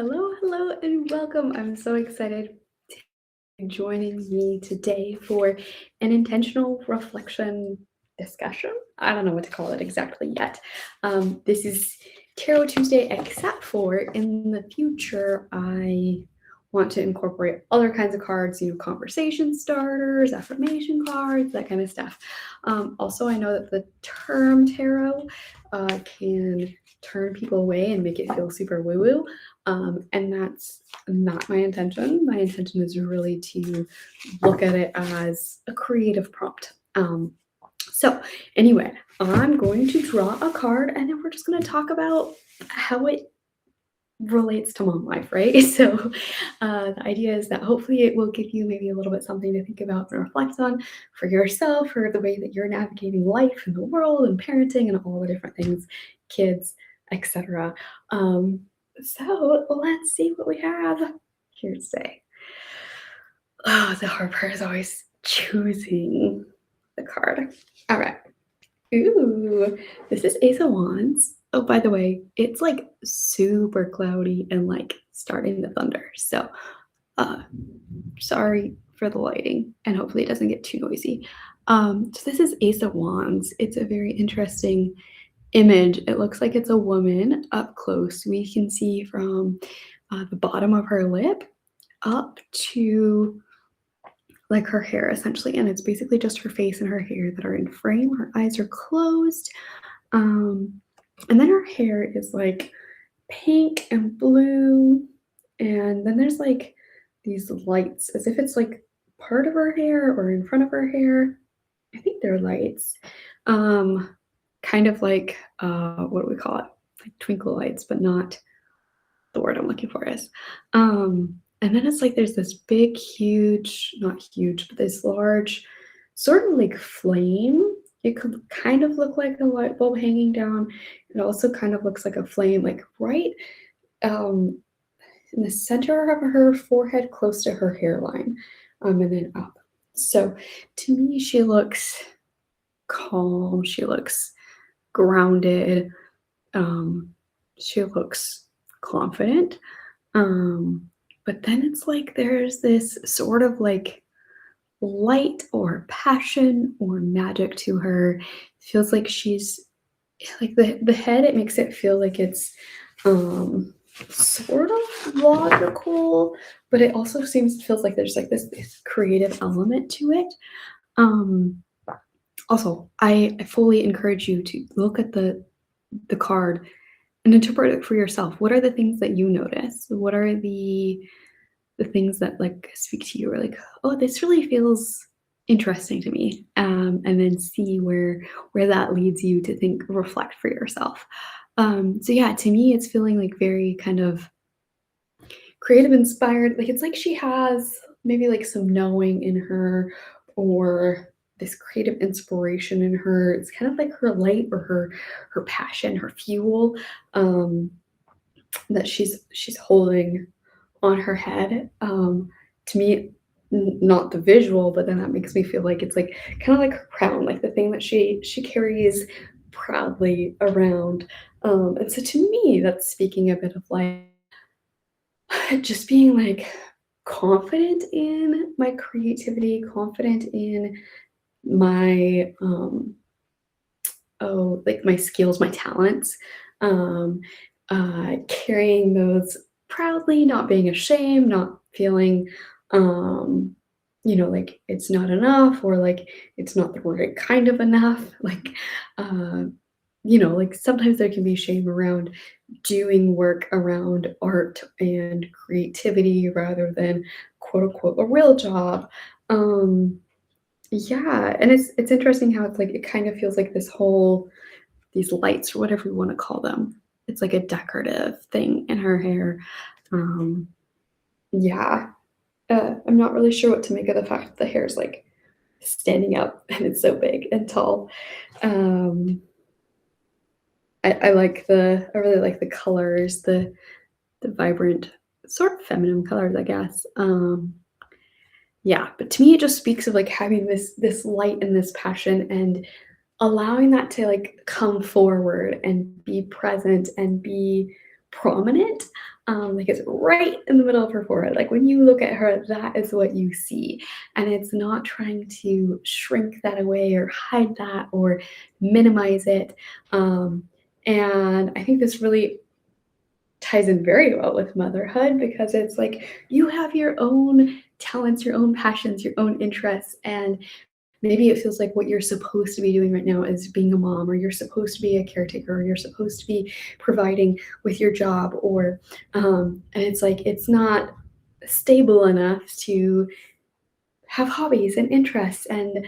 Hello, hello, and welcome. I'm so excited to joining me today for an intentional reflection discussion. I don't know what to call it exactly yet. This is Tarot Tuesday, except for in the future, I want to incorporate other kinds of cards, conversation starters, affirmation cards, that kind of stuff. Also, I know that the term tarot can turn people away and make it feel super woo-woo. And that's not my intention. My intention is really to look at it as a creative prompt. So anyway, I'm going to draw a card and then we're just going to talk about how it relates to mom life, right? So the idea is that hopefully it will give you maybe a little bit something to think about and reflect on for yourself, or the way that you're navigating life and the world and parenting and all the different things, kids, etc. So let's see what we have here today. Oh, the hard part is always choosing the card. All right. Ooh, this is Ace of Wands. Oh, by the way, it's like super cloudy and like starting to thunder. So, uh, sorry for the lighting, and hopefully it doesn't get too noisy. So this is Ace of Wands. It's a very interesting image. It looks like it's a woman up close. We can see from the bottom of her lip up to like her hair essentially, and it's basically just her face and her hair that are in frame. Her eyes are closed, and then her hair is like pink and blue, and then there's like these lights as if it's like part of her hair or in front of her hair. I think they're lights, kind of like what do we call it, like twinkle lights, but not the word I'm looking for is. And then it's like there's this big, huge, not huge, but this large sort of like flame. It could kind of look like a light bulb hanging down. It also kind of looks like a flame, like right um, in the center of her forehead, close to her hairline, and then up. So to me, she looks calm. She looks grounded. Um, she looks confident. But then it's like there's this sort of like light or passion or magic to her. It feels like she's like the head, it makes it feel like it's sort of logical, but it also feels like there's like this creative element to it. Um Also, I fully encourage you to look at the card and interpret it for yourself. What are the things that you notice? What are the things that like speak to you, or like, oh, this really feels interesting to me, and then see where that leads you to think, reflect for yourself. So yeah, to me it's feeling like very kind of creative, inspired. Like it's like she has maybe like some knowing in her, or this creative inspiration in her. It's kind of like her light, or her passion, her fuel, that she's holding on her head. To me, not the visual, but then that makes me feel like it's like kind of like her crown, like the thing that she carries proudly around. And so to me, that's speaking a bit of like just being like confident in my creativity, confident in my like my skills, my talents, um, carrying those proudly, not being ashamed, not feeling, um, like it's not enough, or like it's not the right kind of enough. Like, uh, like sometimes there can be shame around doing work around art and creativity rather than quote unquote a real job. Um, yeah, and it's interesting how it's like it kind of feels like these lights or whatever you wanna call them. It's like a decorative thing in her hair. Um, yeah, I'm not really sure what to make of the fact that the hair is like standing up and it's so big and tall. Um, I really like the colors, the vibrant, sort of feminine colors, I guess. Yeah, but to me, it just speaks of like having this light and this passion, and allowing that to like come forward and be present and be prominent. Like it's right in the middle of her forehead. Like when you look at her, that is what you see. And it's not trying to shrink that away or hide that or minimize it. And I think this really ties in very well with motherhood because it's like you have your own talents, your own passions, your own interests, and maybe it feels like what you're supposed to be doing right now is being a mom, or you're supposed to be a caretaker, or you're supposed to be providing with your job, or and it's like it's not stable enough to have hobbies and interests and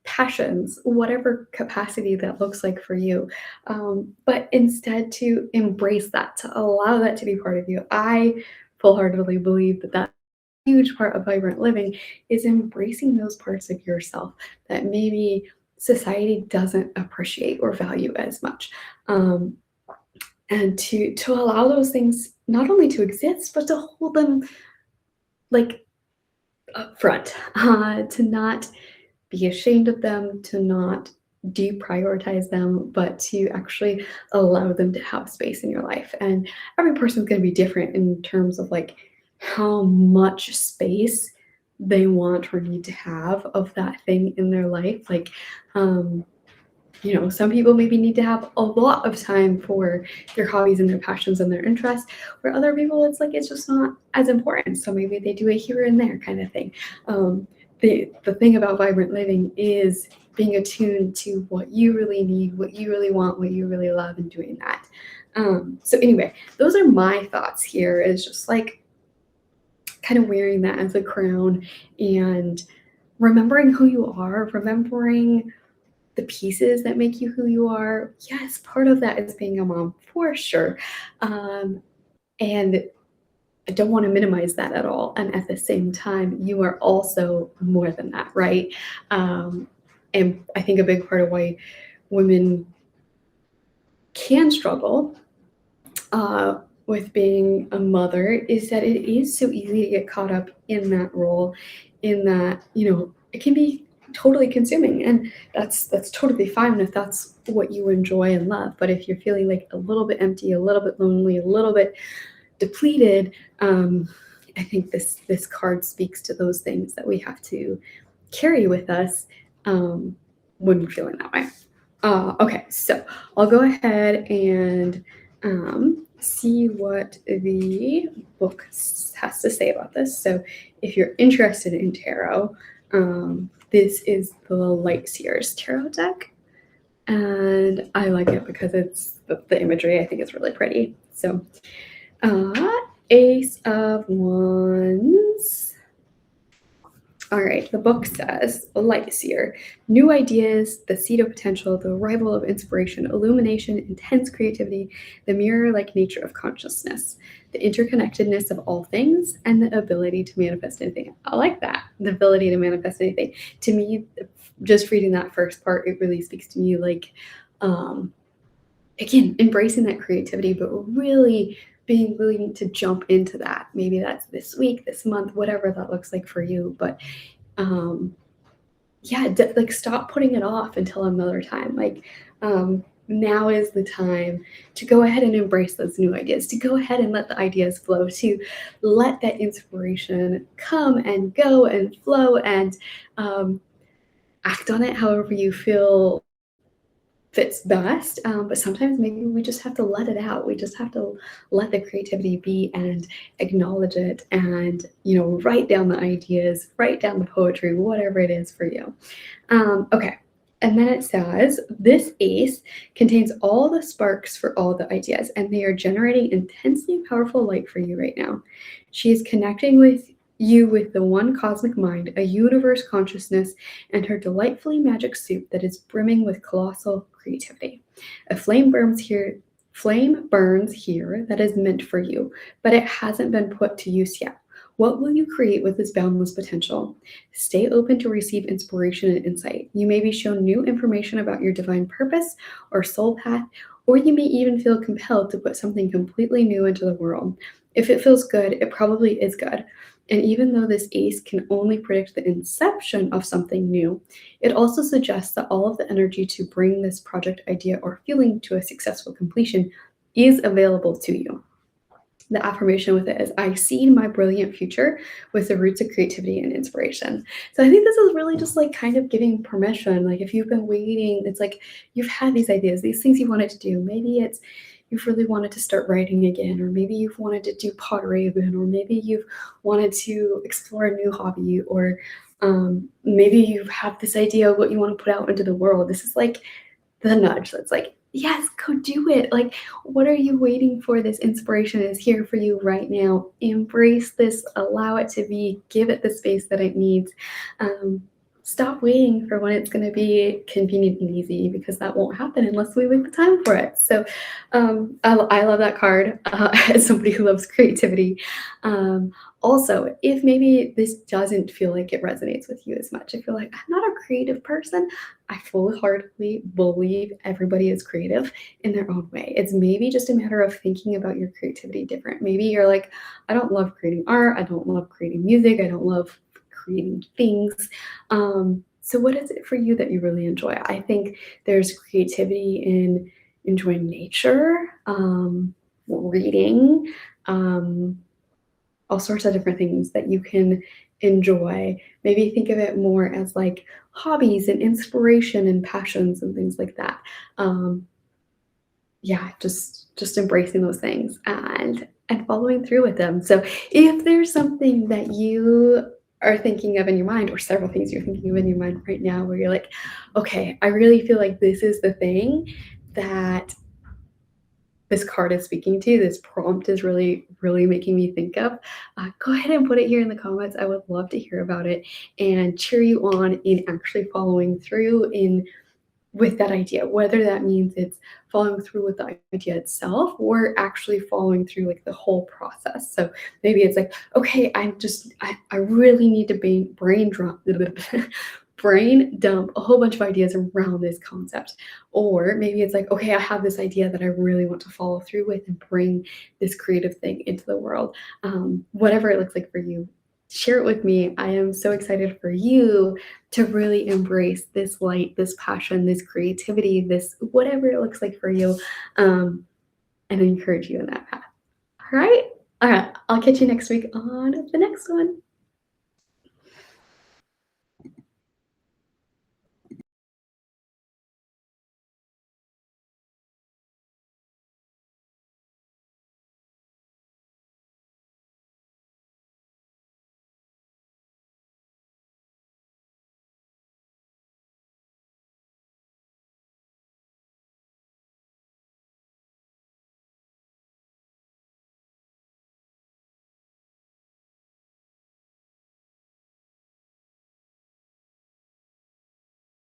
passions, whatever capacity that looks like for you. But instead, to embrace that, to allow that to be part of you. I full heartedly believe that that's a huge part of vibrant living is embracing those parts of yourself that maybe society doesn't appreciate or value as much. Um, and to allow those things not only to exist, but to hold them like upfront, to not be ashamed of them, to not deprioritize them, but to actually allow them to have space in your life. And every person's going to be different in terms of like how much space they want or need to have of that thing in their life. Like, um, some people maybe need to have a lot of time for their hobbies and their passions and their interests, where other people it's just not as important. So maybe they do it here and there kind of thing. Um, the thing about vibrant living is being attuned to what you really need, what you really want, what you really love, and doing that. So anyway, those are my thoughts here. Is just like kind of wearing that as a crown and remembering who you are, remembering the pieces that make you who you are. Yes, part of that is being a mom for sure. And I don't want to minimize that at all. And at the same time, you are also more than that, right? And I think a big part of why women can struggle with being a mother is that it is so easy to get caught up in that role, in that, it can be totally consuming. And that's totally fine if that's what you enjoy and love. But if you're feeling like a little bit empty, a little bit lonely, a little bit depleted, I think this card speaks to those things that we have to carry with us when we're feeling that way. Okay, so I'll go ahead and see what the book has to say about this. So if you're interested in tarot, this is the Light Seers Tarot deck. And I like it because it's the imagery I think is really pretty. So Ace of Wands. All right, the book says, Light Seer, new ideas, the seed of potential, the arrival of inspiration, illumination, intense creativity, the mirror-like nature of consciousness, the interconnectedness of all things, and the ability to manifest anything. I like that, the ability to manifest anything. To me, just reading that first part, it really speaks to me like, again, embracing that creativity, but really being willing to jump into that. Maybe that's this week, this month, whatever that looks like for you. But yeah, like stop putting it off until another time. Like now is the time to go ahead and embrace those new ideas, to go ahead and let the ideas flow, to let that inspiration come and go and flow, and act on it however you feel fits best. But sometimes maybe we just have to let it out. We just have to let the creativity be and acknowledge it, and write down the ideas, write down the poetry, whatever it is for you. Okay. And then it says, this ace contains all the sparks for all the ideas, and they are generating intensely powerful light for you right now. She is connecting with you with the one cosmic mind, a universe consciousness, and her delightfully magic soup that is brimming with colossal creativity. A flame burns here that is meant for you, but it hasn't been put to use yet. What will you create with this boundless potential? Stay open to receive inspiration and insight. You may be shown new information about your divine purpose or soul path, or you may even feel compelled to put something completely new into the world. If it feels good, it probably is good. And even though this ace can only predict the inception of something new, it also suggests that all of the energy to bring this project idea or feeling to a successful completion is available to you. The affirmation with it is, I see my brilliant future with the roots of creativity and inspiration. So I think this is really just like kind of giving permission. Like if you've been waiting, it's like you've had these ideas, these things you wanted to do. Maybe it's you've really wanted to start writing again, or maybe you've wanted to do pottery again, or maybe you've wanted to explore a new hobby, or maybe you have this idea of what you want to put out into the world. This is like the nudge that's like, yes, go do it. Like, what are you waiting for? This inspiration is here for you right now. Embrace this, allow it to be, give it the space that it needs. Um, Stop waiting for when it's going to be convenient and easy, because that won't happen unless we make the time for it. So I love that card as somebody who loves creativity. Also, if maybe this doesn't feel like it resonates with you as much, if you're like, I'm not a creative person, I full-heartedly believe everybody is creative in their own way. It's maybe just a matter of thinking about your creativity different. Maybe you're like, I don't love creating art, I don't love creating music, I don't love creating things. So what is it for you that you really enjoy? I think there's creativity in enjoying nature, reading, um, all sorts of different things that you can enjoy. Maybe think of it more as like hobbies and inspiration and passions and things like that. Um, yeah, just embracing those things and following through with them. So if there's something that you are thinking of in your mind, or several things you're thinking of in your mind right now, where you're like, okay, I really feel like this is the thing that this card is speaking to, this prompt is really, really making me think of, go ahead and put it here in the comments. I would love to hear about it and cheer you on in actually following through in with that idea, whether that means it's following through with the idea itself or actually following through like the whole process. So maybe it's like, okay, I really need to brain drop brain dump a whole bunch of ideas around this concept. Or maybe it's like, okay, I have this idea that I really want to follow through with and bring this creative thing into the world. Whatever it looks like for you, share it with me. I am so excited for you to really embrace this light, this passion, this creativity, this whatever it looks like for you, and encourage you in that path. All right. All right. I'll catch you next week on the next one.